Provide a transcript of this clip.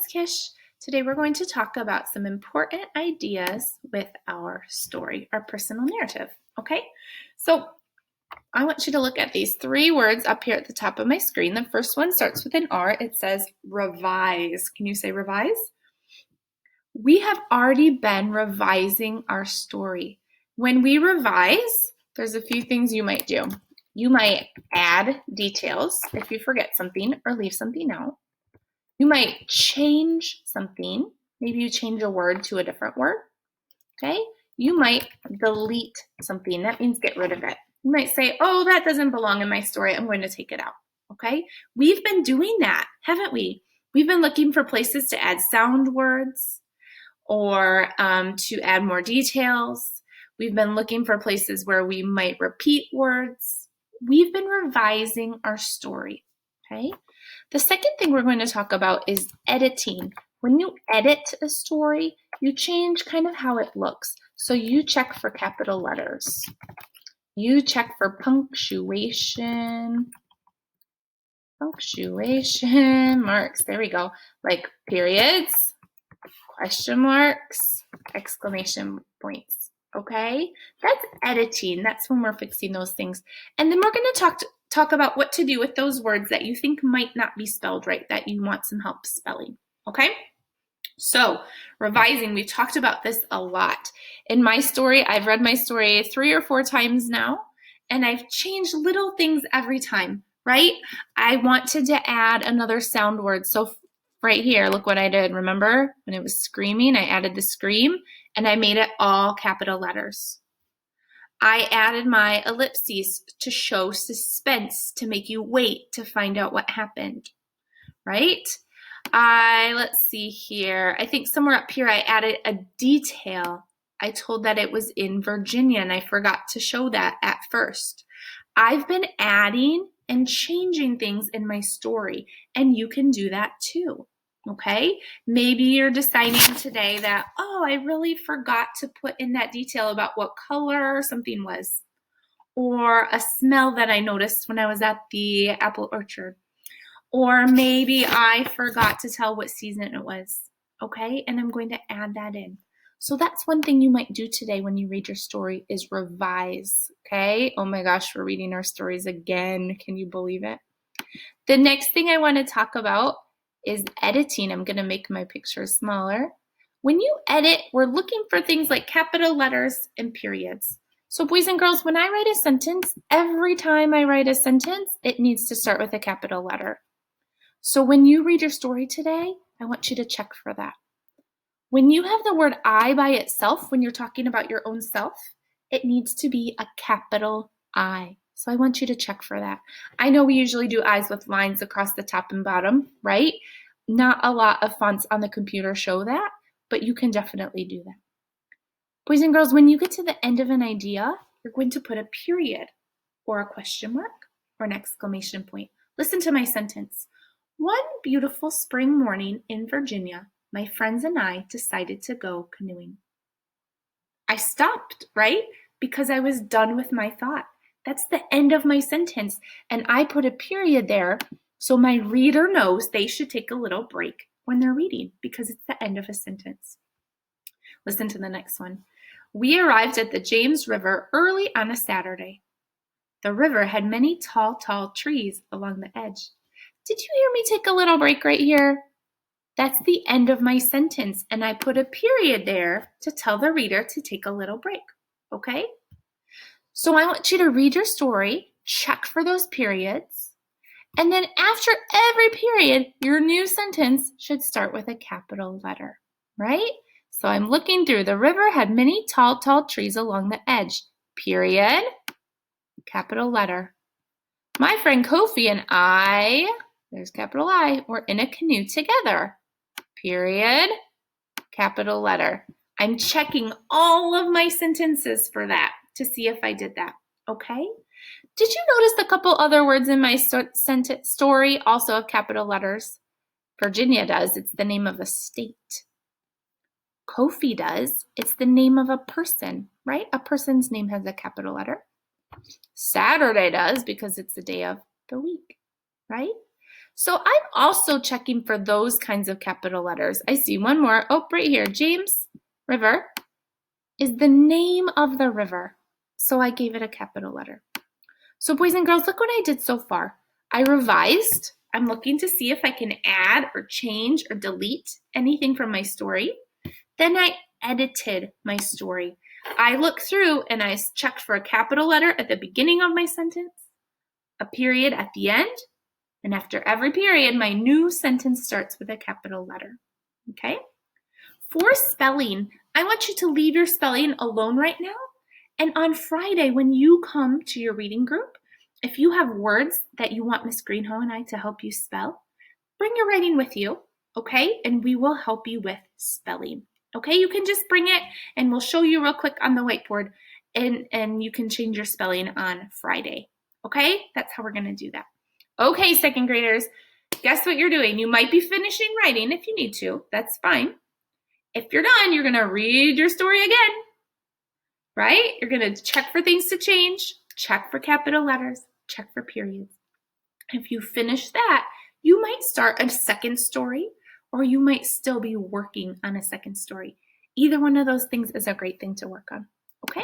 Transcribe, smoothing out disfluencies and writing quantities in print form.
it's Kish. Today we're going to talk about some important ideas with our story, our personal narrative, okay? So I want you to look at these three words up here at the top of my screen. The first one starts with an R. It says revise. Can you say revise? We have already been revising our story. When we revise, there's a few things you might do. You might add details if you forget something or leave something out. You might change something. Maybe you change a word to a different word, okay? You might delete something. That means get rid of it. You might say, oh, that doesn't belong in my story. I'm going to take it out, okay? We've been doing that, haven't we? We've been looking for places to add sound words or to add more details. We've been looking for places where we might repeat words. We've been revising our story, okay? The second thing we're going to talk about is editing. When you edit a story, you change kind of how it looks. So you check for capital letters. You check for punctuation marks. There we go. Like periods, question marks, exclamation points. Okay? That's editing. That's when we're fixing those things. And then we're going to talk about what to do with those words that you think might not be spelled right, that you want some help spelling, okay? So, revising, we've talked about this a lot. In my story, I've read my story 3 or 4 times now, and I've changed little things every time, right? I wanted to add another sound word. So right here, look what I did. Remember when it was screaming, I added the scream, and I made it all capital letters. I added my ellipses to show suspense, to make you wait to find out what happened, right? Let's see here. I think somewhere up here I added a detail. I told that it was in Virginia, and I forgot to show that at first. I've been adding and changing things in my story, and you can do that too. Okay, maybe you're deciding today that, oh, I really forgot to put in that detail about what color something was, or a smell that I noticed when I was at the apple orchard, or maybe I forgot to tell what season it was, okay, and I'm going to add that in. So that's one thing you might do today when you read your story is revise, okay? Oh my gosh, we're reading our stories again. Can you believe it? The next thing I want to talk about is editing. I'm going to make my pictures smaller. When you edit, we're looking for things like capital letters and periods. So boys and girls, when I write a sentence, every time I write a sentence, it needs to start with a capital letter. So when you read your story today, I want you to check for that. When you have the word I by itself, when you're talking about your own self, it needs to be a capital I. So I want you to check for that. I know we usually do I's with lines across the top and bottom, right? Not a lot of fonts on the computer show that, but you can definitely do that. Boys and girls, when you get to the end of an idea, you're going to put a period or a question mark or an exclamation point. Listen to my sentence. One beautiful spring morning in Virginia, my friends and I decided to go canoeing. I stopped, right? Because I was done with my thought. That's the end of my sentence. And I put a period there so my reader knows they should take a little break when they're reading because it's the end of a sentence. Listen to the next one. We arrived at the James River early on a Saturday. The river had many tall trees along the edge. Did you hear me take a little break right here? That's the end of my sentence, and I put a period there to tell the reader to take a little break, okay? So I want you to read your story, check for those periods, and then after every period, your new sentence should start with a capital letter, right? So I'm looking through. The river had many tall trees along the edge. Period, capital letter. My friend Kofi and I, there's capital I, were in a canoe together. Period, capital letter. I'm checking all of my sentences for that to see if I did that, okay? Did you notice a couple other words in my sentence story also have capital letters? Virginia does. It's the name of a state. Kofi does. It's the name of a person, right? A person's name has a capital letter. Saturday does because it's the day of the week, right? So I'm also checking for those kinds of capital letters. I see one more. Oh, right here. James River is the name of the river. So I gave it a capital letter. So boys and girls, look what I did so far. I revised. I'm looking to see if I can add or change or delete anything from my story. Then I edited my story. I looked through and I checked for a capital letter at the beginning of my sentence, a period at the end, and after every period, my new sentence starts with a capital letter. Okay? For spelling, I want you to leave your spelling alone right now. And on Friday, when you come to your reading group, if you have words that you want Miss Greenhoe and I to help you spell, bring your writing with you, okay? And we will help you with spelling. Okay, you can just bring it and we'll show you real quick on the whiteboard and you can change your spelling on Friday. Okay, that's how we're gonna do that. Okay, second graders, guess what you're doing? You might be finishing writing if you need to, that's fine. If you're done, you're gonna read your story again, right? You're gonna check for things to change, check for capital letters, check for periods. If you finish that, you might start a second story or you might still be working on a second story. Either one of those things is a great thing to work on, okay?